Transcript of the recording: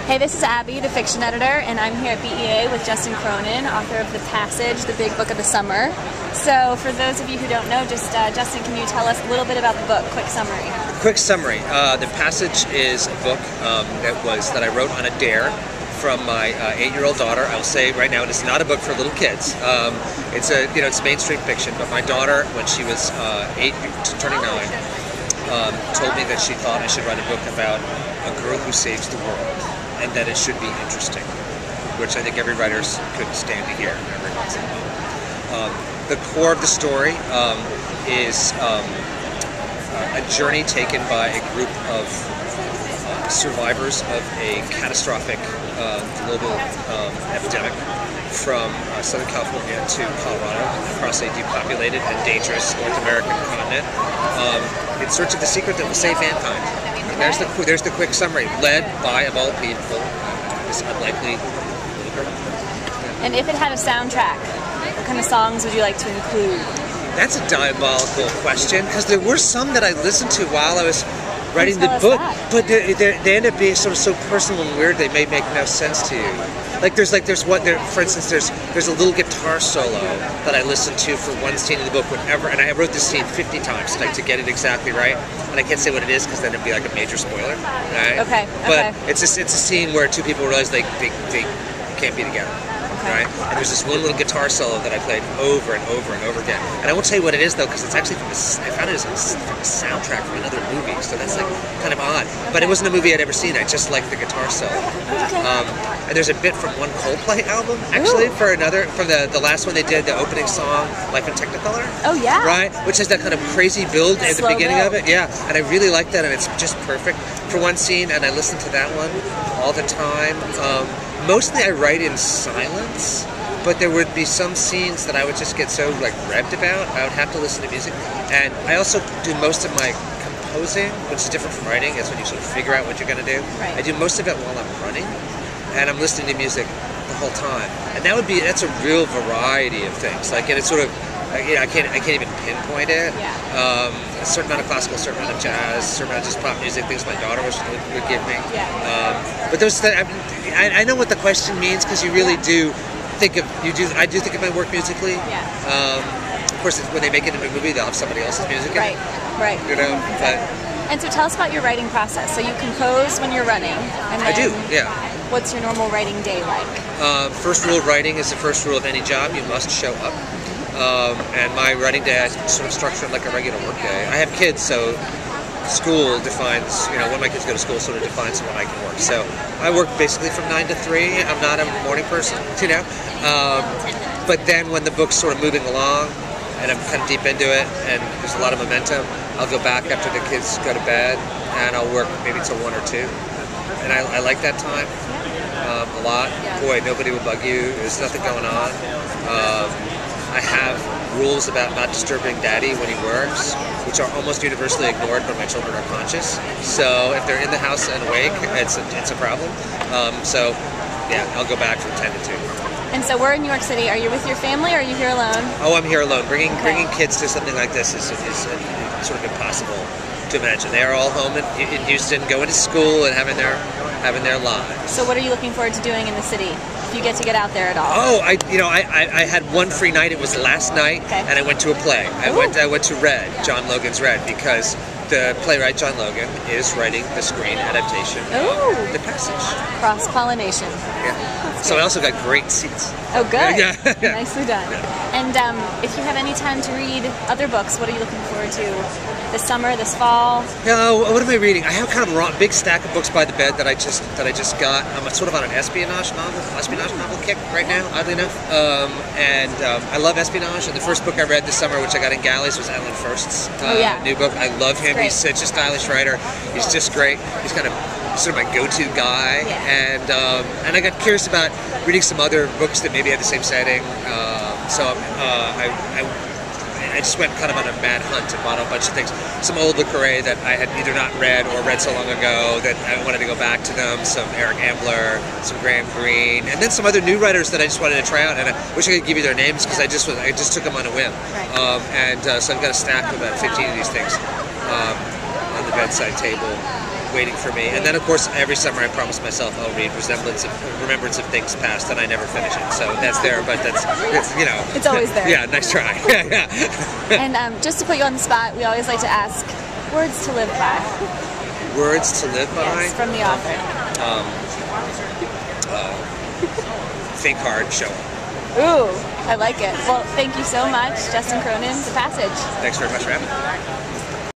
Hey, this is Abby, the fiction editor, and I'm here at BEA with Justin Cronin, author of The Passage, the big book of the summer. So for those of you who don't know, just Justin, can you tell us a little bit about the book? Quick summary. Quick summary. The Passage is a book that I wrote on a dare from my 8-year-old daughter. I will say right now, it is not a book for little kids. It's mainstream fiction, but my daughter, when she was 8 turning 9, told me that she thought I should write a book about a girl who saves the world, and that it should be interesting, which I think every writer could stand to hear every once in a while. The core of the story is a journey taken by a group of survivors of a catastrophic global epidemic from Southern California to Colorado, across a depopulated and dangerous North American continent, in search of the secret that will save mankind. And there's the quick summary, led by, of all people, this unlikely little girl. And if it had a soundtrack, what kind of songs would you like to include? That's a diabolical question, because there were some that I listened to while I was writing the book, but they end up being sort of so personal and weird they may make no sense to you. For instance, there's a little guitar solo that I listened to for one scene in the book whenever, and I wrote this scene 50 times to get it exactly right, and I can't say what it is because then it'd be like a major spoiler. Right? Okay. But it's a scene where two people realize they can't be together. Right? And there's this one little guitar solo that I played over and over and over again. And I won't tell you what it is though, because it's actually I found it from a soundtrack from another movie, so that's like kind of odd. But it wasn't a movie I'd ever seen. I just liked the guitar solo. And there's a bit from one Coldplay album, actually, from the last one they did, the opening song, Life in Technicolor. Oh yeah. Right? Which has that kind of crazy build at the beginning of it. Yeah. And I really like that, and it's just perfect for one scene, and I listen to that one all the time. Mostly I write in silence, but there would be some scenes that I would just get so revved about, I would have to listen to music. And I also do most of my composing, which is different from writing, is when you sort of figure out what you're going to do. Right. I do most of it while I'm running, and I'm listening to music the whole time. And that's a real variety of things. And it's sort of, I can't even pinpoint it. Yeah. A certain amount of classical, a certain amount of jazz, a certain amount of just pop music, things my daughter would give me. Yeah. But I know what the question means, because you really do think of I do think of my work musically. Yeah. Of course, when they make it into a movie, they'll have somebody else's music in it. Right. You know. And so tell us about your writing process. So you compose when you're running. And then I do. Yeah. What's your normal writing day like? First rule of writing is the first rule of any job: you must show up. And my writing day, I sort of structure it like a regular work day. I have kids, so school defines, when my kids go to school sort of defines when I can work. So I work basically from 9 to 3. I'm not a morning person, But then when the book's sort of moving along and I'm kind of deep into it and there's a lot of momentum, I'll go back after the kids go to bed and I'll work maybe till 1 or 2. And I like that time a lot. Boy, nobody will bug you. There's nothing going on. I have rules about not disturbing Daddy when he works, which are almost universally ignored when my children are conscious. So if they're in the house and awake, it's a problem. I'll go back from 10 to 2. And so we're in New York City. Are you with your family or are you here alone? Oh, I'm here alone. Bringing kids to something like this is sort of impossible to imagine. They are all home in Houston, going to school and having their lives. So what are you looking forward to doing in the city? You get to get out there at all? Oh, I had one free night. It was last night, and I went to a play. I went to Red, John Logan's Red, because the playwright John Logan is writing the screen adaptation of The Passage. Cross-pollination. Yeah. So I also got great seats. Oh, good. Yeah. Nicely done. Yeah. And if you have any time to read other books, what are you looking forward to this summer, this fall? What am I reading? I have kind of a big stack of books by the bed that I just got. I'm sort of on an espionage novel kick right now, oddly enough. I love espionage. And the first book I read this summer, which I got in Galleys, was Alan First's new book. I love him. He's such a stylish writer. He's just great. He's kind of sort of my go-to guy. Yeah. And I got curious about reading some other books that maybe had the same setting. I just went kind of on a mad hunt and bought a bunch of things. Some old Le Carre that I had either not read or read so long ago that I wanted to go back to them. Some Eric Ambler, some Graham Greene, and then some other new writers that I just wanted to try out. And I wish I could give you their names because I just took them on a whim. Right. So I've got a stack of about 15 of these things on the bedside table. waiting for me. And then, of course, every summer I promise myself I'll read Remembrance of Things Past, and I never finish it. So that's there, but that's you know. It's always there. Yeah, nice try. And just to put you on the spot, we always like to ask words to live by. Words to live by? Yes, from the author. Think hard, show up. Ooh, I like it. Well, thank you so much, Justin Cronin, The Passage. Thanks very much for having me.